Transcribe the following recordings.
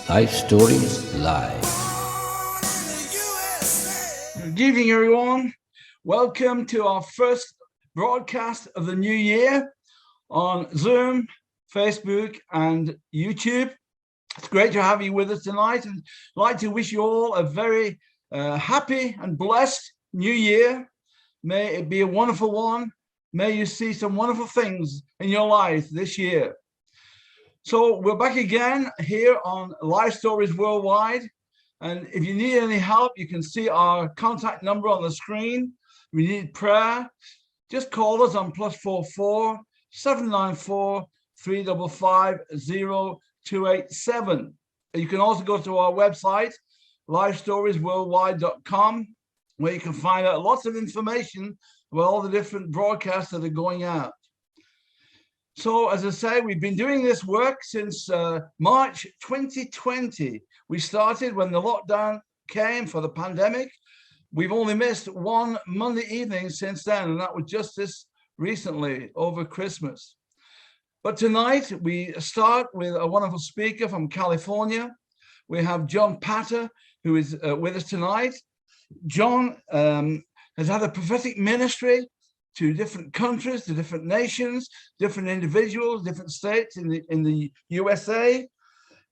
Life Stories Live. Good evening, everyone. Welcome to our first broadcast of the new year on Zoom, Facebook, and YouTube. It's great to have you with us tonight, and I'd like to wish you all a very happy and blessed new year. May it be a wonderful one. May you see some wonderful things in your life this year. So we're back again here on Life Stories Worldwide. And if you need any help, you can see our contact number on the screen. If you need prayer, just call us on +44 794 355 0287. You can also go to our website, lifestoriesworldwide.com, where you can find out lots of information about all the different broadcasts that are going out. So, as I say, we've been doing this work since March 2020. We started when the lockdown came for the pandemic. We've only missed one Monday evening since then, and that was just this recently over Christmas. But tonight we start with a wonderful speaker from California. We have John Patter, who is with us tonight. John has had a prophetic ministry to different countries, to different nations, different individuals, different states in the USA.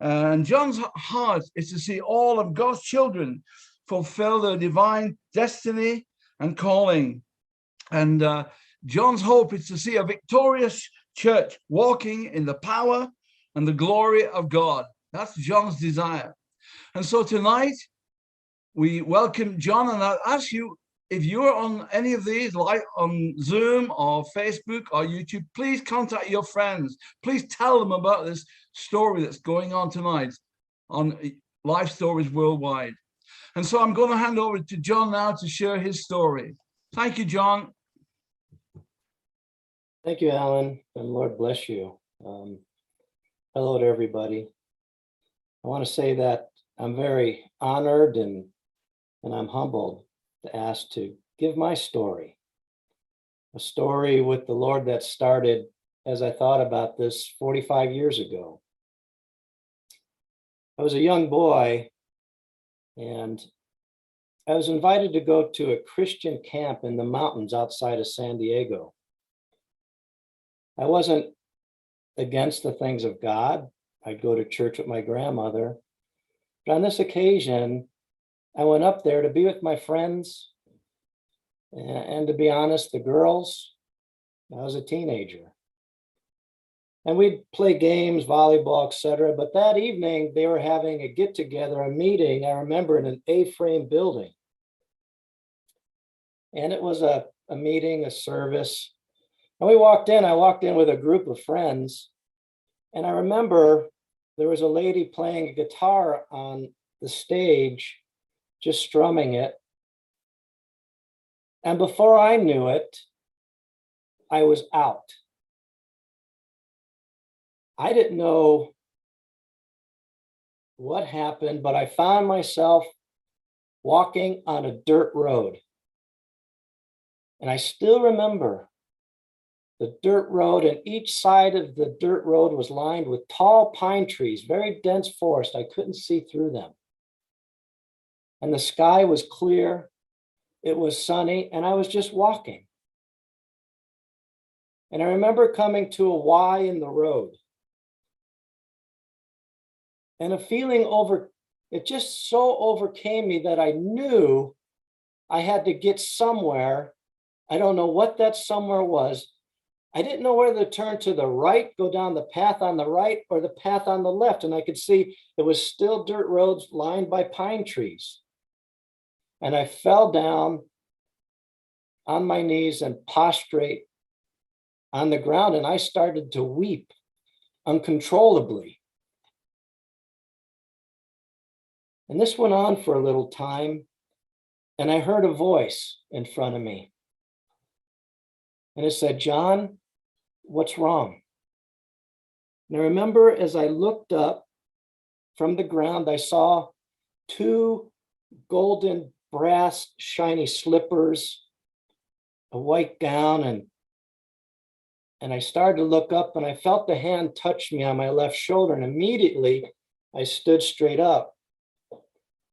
And John's heart is to see all of God's children fulfill their divine destiny and calling. And John's hope is to see a victorious church walking in the power and the glory of God. That's John's desire. And so tonight, we welcome John, and I'll ask you, if you're on any of these, like on Zoom or Facebook or YouTube, please contact your friends. Please tell them about this story that's going on tonight on Life Stories Worldwide. And so I'm going to hand over to John now to share his story. Thank you, John. Thank you, Alan, and Lord bless you. Hello to everybody. I want to say that I'm very honored and I'm humbled to ask to give my story, a story with the Lord that started as I thought about this 45 years ago. I was a young boy and I was invited to go to a Christian camp in the mountains outside of San Diego. I wasn't against the things of God. I'd go to church with my grandmother. But on this occasion, I went up there to be with my friends and to be honest, the girls. I was a teenager. And we'd play games, volleyball, etc. But that evening, they were having a get-together, a meeting, I remember, in an A-frame building. And it was a meeting, a service. And I walked in with a group of friends. And I remember there was a lady playing a guitar on the stage, just strumming it. And before I knew it, I was out. I didn't know what happened, but I found myself walking on a dirt road. And I still remember the dirt road, and each side of the dirt road was lined with tall pine trees, very dense forest. I couldn't see through them. And the sky was clear, it was sunny, and I was just walking. And I remember coming to a Y in the road. And a feeling it just so overcame me that I knew I had to get somewhere. I don't know what that somewhere was. I didn't know whether to turn to the right, go down the path on the right, or the path on the left. And I could see it was still dirt roads lined by pine trees. And I fell down on my knees and prostrate on the ground, and I started to weep uncontrollably. And this went on for a little time, and I heard a voice in front of me. And it said, "John, what's wrong?" And I remember as I looked up from the ground, I saw two golden brass shiny slippers, a white gown, and I started to look up, and I felt the hand touch me on my left shoulder, and immediately I stood straight up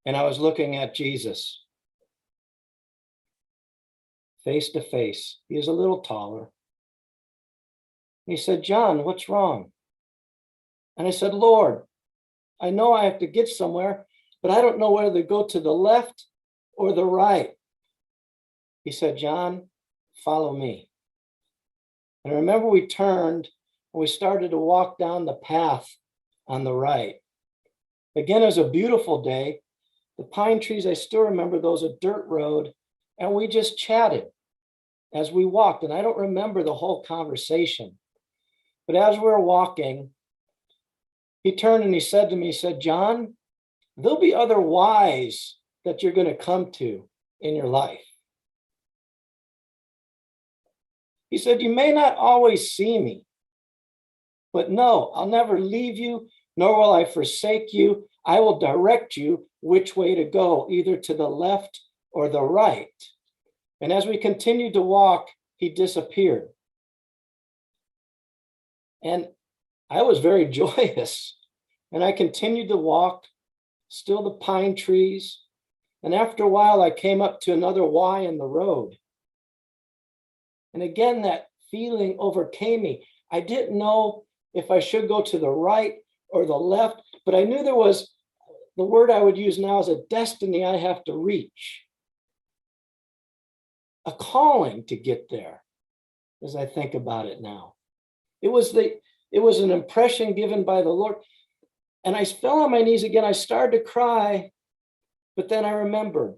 and I was looking at Jesus face to face. He is a little taller. He said, "John, what's wrong?" And I said, "Lord, I know I have to get somewhere, but I don't know whether to go to the left or the right." He said, "John, follow me." And I remember we turned and we started to walk down the path on the right. Again, it was a beautiful day. The pine trees, I still remember those, a dirt road, and we just chatted as we walked. And I don't remember the whole conversation, but as we were walking, he turned and he said to me, he said, "John, there'll be other whys that you're going to come to in your life." He said, "You may not always see me, but no, I'll never leave you, nor will I forsake you. I will direct you which way to go, either to the left or the right." And as we continued to walk, he disappeared. And I was very joyous. And I continued to walk, still the pine trees. And after a while, I came up to another Y in the road. And again, that feeling overcame me. I didn't know if I should go to the right or the left, but I knew there was, the word I would use now is a destiny I have to reach, a calling to get there, as I think about it now. It was an impression given by the Lord. And I fell on my knees again. I started to cry, but then I remembered.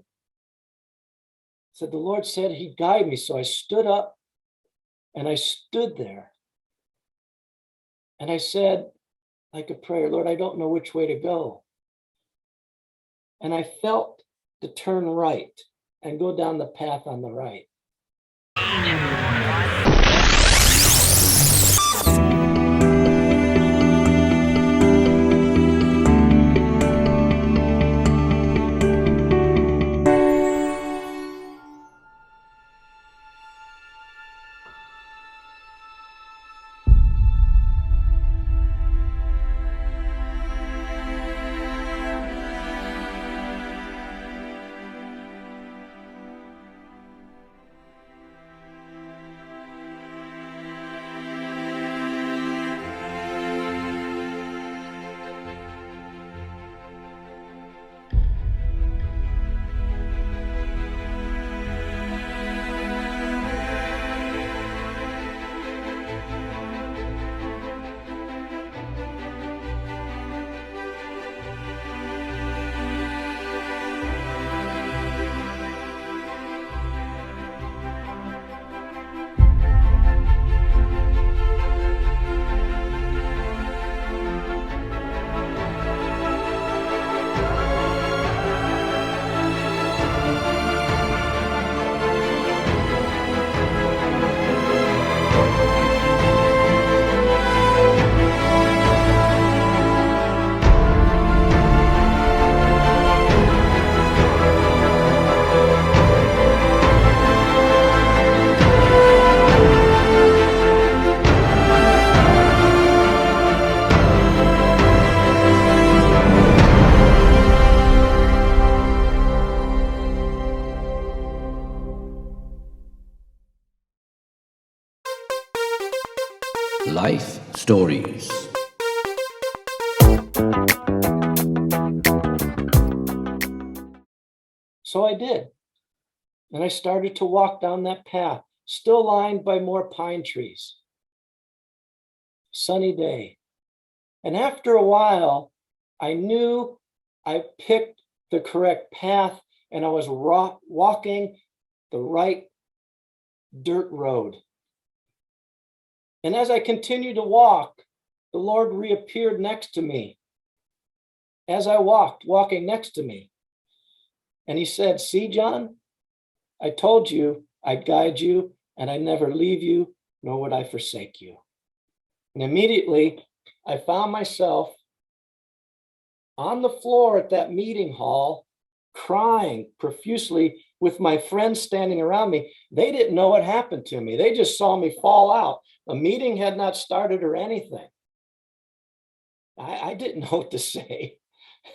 So the Lord said he'd guide me. So I stood up and I stood there. And I said, like a prayer, "Lord, I don't know which way to go." And I felt to turn right and go down the path on the right. Life Stories. So I did. And I started to walk down that path, still lined by more pine trees. Sunny day. And after a while, I knew I picked the correct path and I was walking the right dirt road. And as I continued to walk, the Lord reappeared next to me as I walking next to me. And he said, "See, John, I told you I'd guide you and I'd never leave you, nor would I forsake you." And immediately I found myself on the floor at that meeting hall, crying profusely with my friends standing around me. They didn't know what happened to me. They just saw me fall out. A meeting had not started or anything. I didn't know what to say.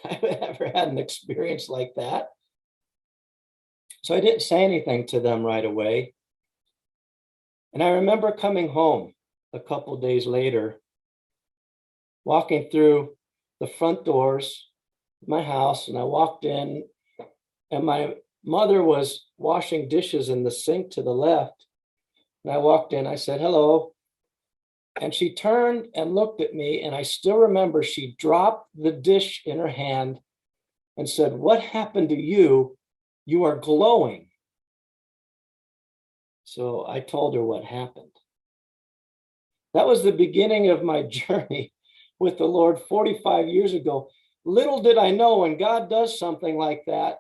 I've never had an experience like that. So I didn't say anything to them right away. And I remember coming home a couple days later, walking through the front doors of my house, and I walked in, and my mother was washing dishes in the sink to the left. And I walked in, I said, hello. And she turned and looked at me, and I still remember she dropped the dish in her hand and said, what happened to you? You are glowing. So I told her what happened. That was the beginning of my journey with the Lord 45 years ago. Little did I know, when God does something like that,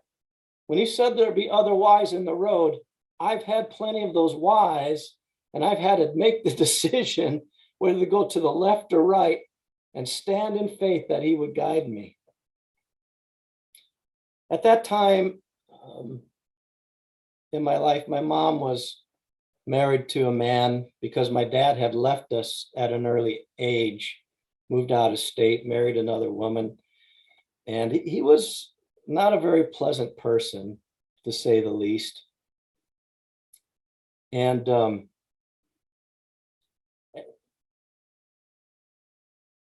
when he said there'd be other whys in the road, I've had plenty of those whys, and I've had to make the decision whether to go to the left or right and stand in faith that he would guide me. At that time in my life, my mom was married to a man because my dad had left us at an early age, moved out of state, married another woman. And he was not a very pleasant person, to say the least. And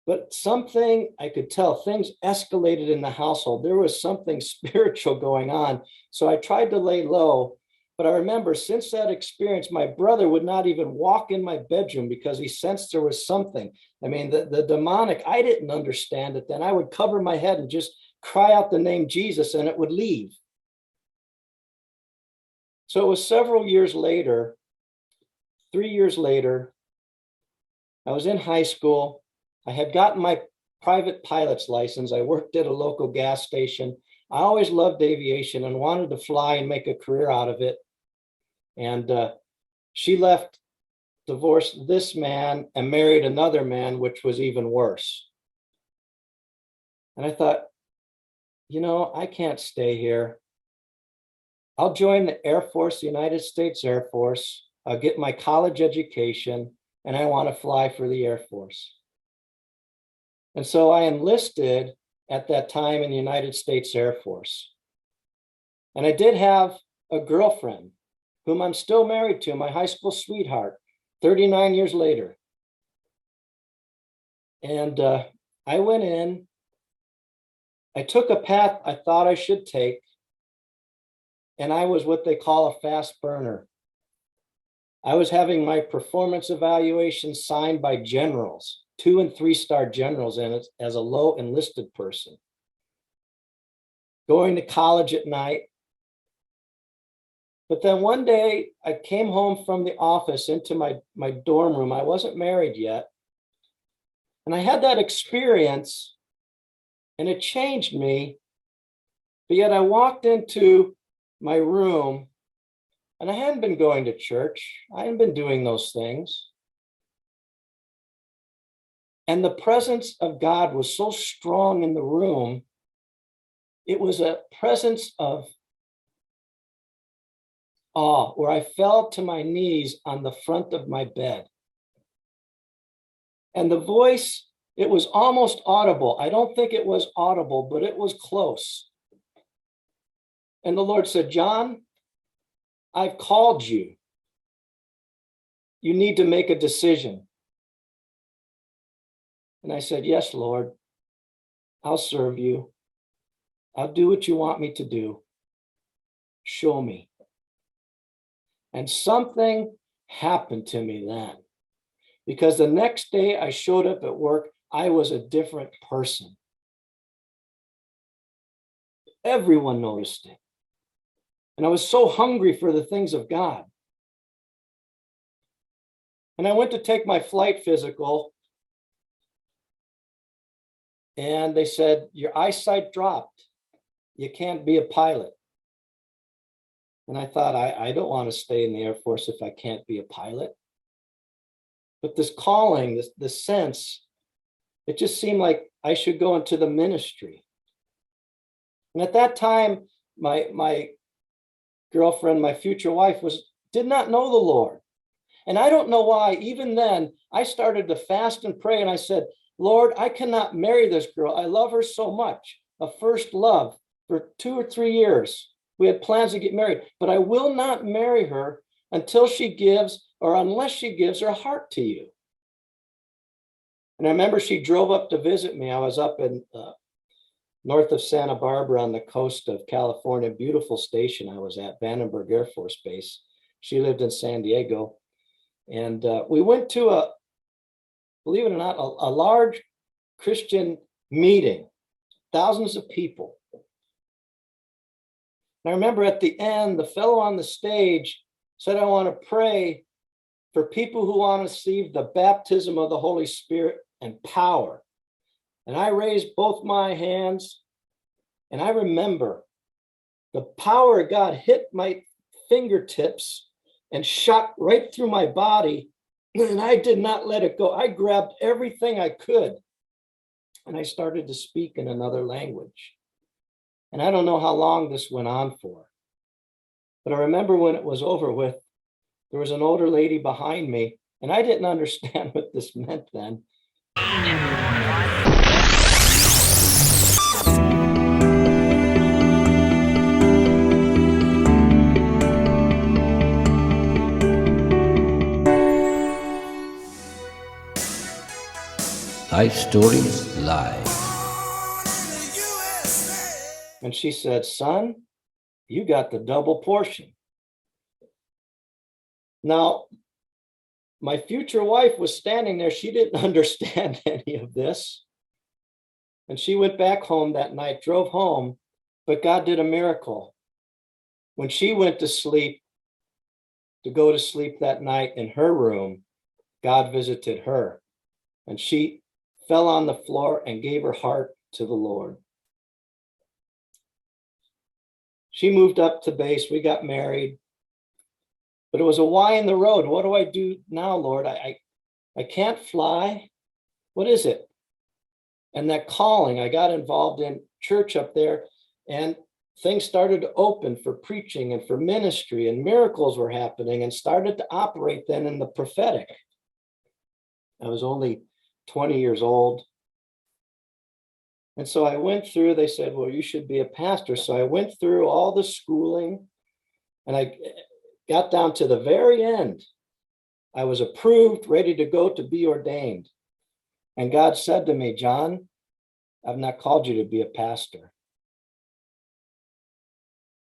but something I could tell, things escalated in the household. There was something spiritual going on. So I tried to lay low. But I remember, since that experience, my brother would not even walk in my bedroom because he sensed there was something. I mean, the demonic, I didn't understand it then. I would cover my head and just cry out the name Jesus, and it would leave. So it was several years later, 3 years later, I was in high school. I had gotten my private pilot's license. I worked at a local gas station. I always loved aviation and wanted to fly and make a career out of it. And she left, divorced this man, and married another man, which was even worse. And I thought, I can't stay here. I'll join the Air Force, the United States Air Force. I'll get my college education, and I want to fly for the Air Force. And so I enlisted at that time in the United States Air Force. And I did have a girlfriend whom I'm still married to, my high school sweetheart, 39 years later. And I went in, I took a path I thought I should take, and I was what they call a fast burner. I was having my performance evaluations signed by generals, 2- and 3-star generals, and as a low enlisted person. Going to college at night. But then one day I came home from the office into my dorm room. I wasn't married yet. And I had that experience, and it changed me. But yet I walked into my room, and I hadn't been going to church. I hadn't been doing those things. And the presence of God was so strong in the room. It was a presence of awe, where I fell to my knees on the front of my bed. And the voice, it was almost audible. I don't think it was audible, but it was close. And the Lord said, John, I've called you. You need to make a decision. And I said, yes, Lord, I'll serve you. I'll do what you want me to do. Show me. And something happened to me then, because the next day I showed up at work, I was a different person. Everyone noticed it. And I was so hungry for the things of God. And I went to take my flight physical, and they said, your eyesight dropped. You can't be a pilot. And I thought, I don't want to stay in the Air Force if I can't be a pilot. But this calling, this sense, it just seemed like I should go into the ministry. And at that time, my girlfriend, my future wife, did not know the Lord. And I don't know why, even then, I started to fast and pray. And I said, Lord, I cannot marry this girl. I love her so much. A first love for 2 or 3 years. We had plans to get married, but I will not marry her until she gives, or unless she gives her heart to you. And I remember she drove up to visit me. I was up in north of Santa Barbara on the coast of California, beautiful station I was at, Vandenberg Air Force Base. She lived in San Diego. And we went to believe it or not, a large Christian meeting, thousands of people. And I remember at the end, the fellow on the stage said, I want to pray for people who want to receive the baptism of the Holy Spirit and power. And I raised both my hands, and I remember the power of God hit my fingertips and shot right through my body, and I did not let it go. I grabbed everything I could, and I started to speak in another language. And I don't know how long this went on for, but I remember when it was over with, there was an older lady behind me, and I didn't understand what this meant then. Life Stories Live. And she said, son, you got the double portion. Now, my future wife was standing there. She didn't understand any of this. And she went back home that night, drove home, but God did a miracle. When she went to sleep, to go to sleep that night in her room, God visited her, and she fell on the floor and gave her heart to the Lord. She moved up to base. We got married, but it was a why in the road. What do I do now, Lord? I can't fly. What is it? And that calling, I got involved in church up there, and things started to open for preaching and for ministry, and miracles were happening, and started to operate then in the prophetic. I was only 20 years old. And so I went through, they said, well, you should be a pastor. So I went through all the schooling, and I got down to the very end. I was approved, ready to go to be ordained. And God said to me, John, I've not called you to be a pastor.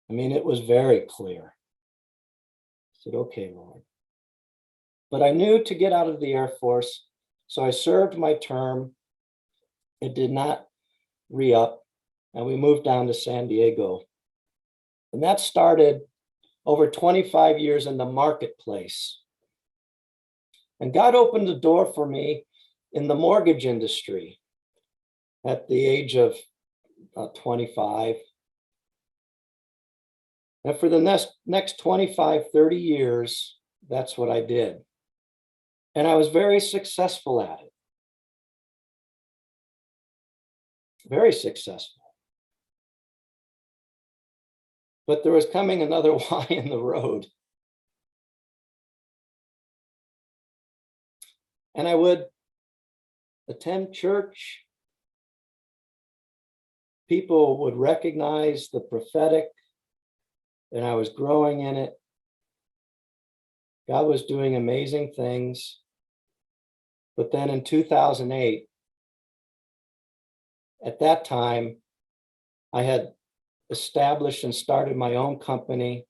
I mean, it was very clear. I said, okay, Lord. But I knew to get out of the Air Force, so I served my term. It did not re-up, and we moved down to San Diego. And that started over 25 years in the marketplace. And God opened the door for me in the mortgage industry at the age of 25. And for the next 25, 30 years, that's what I did. And I was very successful at it. Very successful. But there was coming another Y in the road. And I would attend church. People would recognize the prophetic, and I was growing in it. God was doing amazing things. But then in 2008, at that time, I had established and started my own company,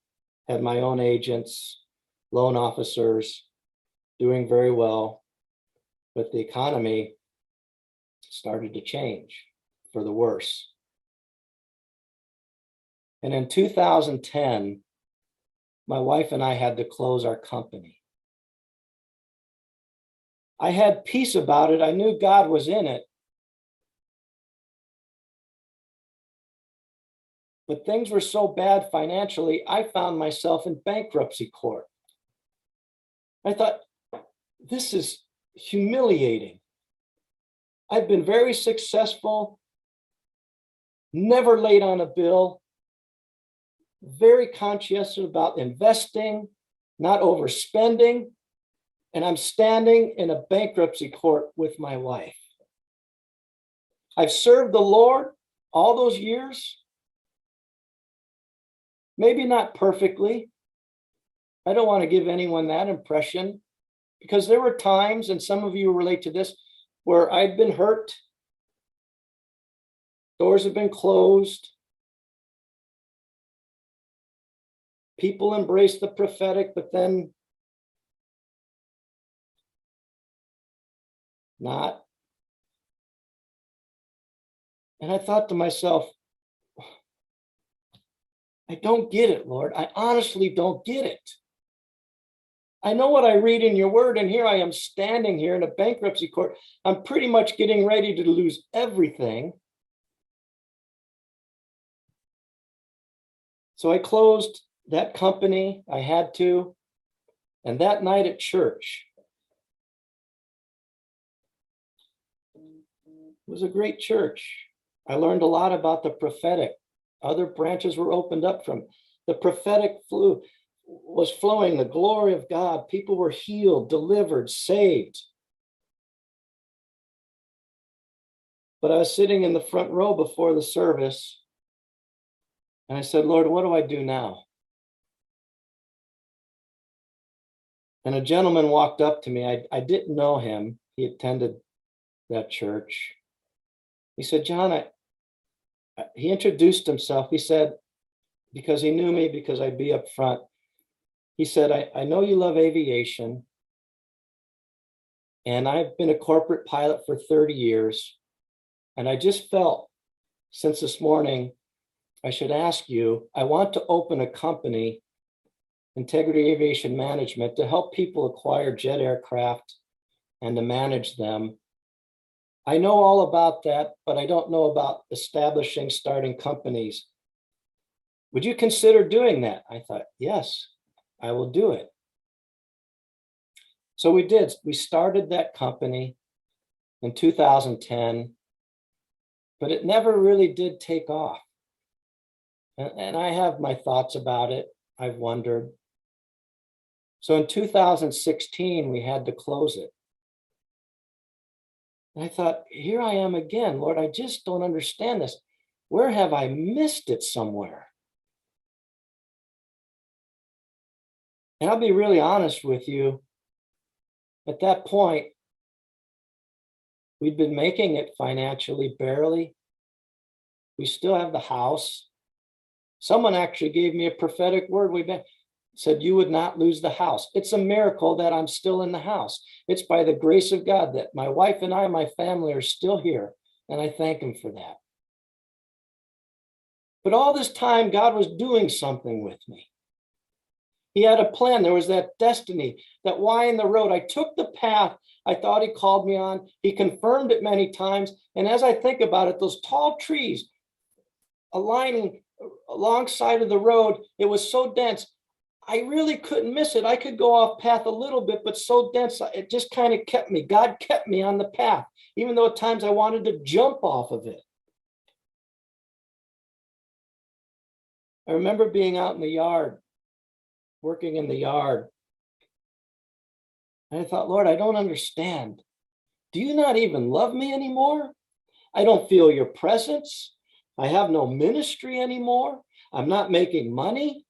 had my own agents, loan officers, doing very well. But the economy started to change for the worse. And in 2010, my wife and I had to close our company. I had peace about it. I knew God was in it. But things were so bad financially, I found myself in bankruptcy court. I thought, this is humiliating. I've been very successful, never late on a bill, very conscientious about investing, not overspending, and I'm standing in a bankruptcy court with my wife. I've served the Lord all those years. Maybe not perfectly. I don't want to give anyone that impression, because there were times, and some of you relate to this, where I've been hurt. Doors have been closed. People embrace the prophetic, but then not. And I thought to myself, I don't get it, Lord. I honestly don't get it. I know what I read in your word, and here I am standing here in a bankruptcy court. I'm pretty much getting ready to lose everything. So I closed that company. I had to. And that night at church, it was a great church. I learned a lot about the prophetic. Other branches were opened up from the prophetic was flowing, the glory of God. People were healed, delivered, saved. But I was sitting in the front row before the service, and I said, Lord, what do I do now? And a gentleman walked up to me. I didn't know him. He attended that church. He said, John, he introduced himself. He said, because he knew me, because I'd be up front. He said, I know you love aviation, and I've been a corporate pilot for 30 years. And I just felt since this morning, I should ask you, I want to open a company, Integrity Aviation Management, to help people acquire jet aircraft and to manage them. I know all about that, but I don't know about starting companies. Would you consider doing that? I thought, yes, I will do it. So we did. We started that company in 2010, but it never really did take off. And I have my thoughts about it. I've wondered. So in 2016, we had to close it. And I thought, here I am again, Lord, I just don't understand this. Where have I missed it somewhere? And I'll be really honest with you. At that point, we'd been making it financially barely. We still have the house. Someone actually gave me a prophetic word. Said you would not lose the house. It's a miracle that I'm still in the house. It's by the grace of God that my wife and I, my family, are still here. And I thank him for that. But all this time, God was doing something with me. He had a plan. There was that destiny, that why in the road. I took the path I thought he called me on. He confirmed it many times. And as I think about it, those tall trees aligning alongside of the road, it was so dense. I really couldn't miss it. I could go off path a little bit, but so dense, it just kind of kept me. God kept me on the path, even though at times I wanted to jump off of it. I remember being out in the yard, working in the yard. And I thought, Lord, I don't understand. Do you not even love me anymore? I don't feel your presence. I have no ministry anymore. I'm not making money.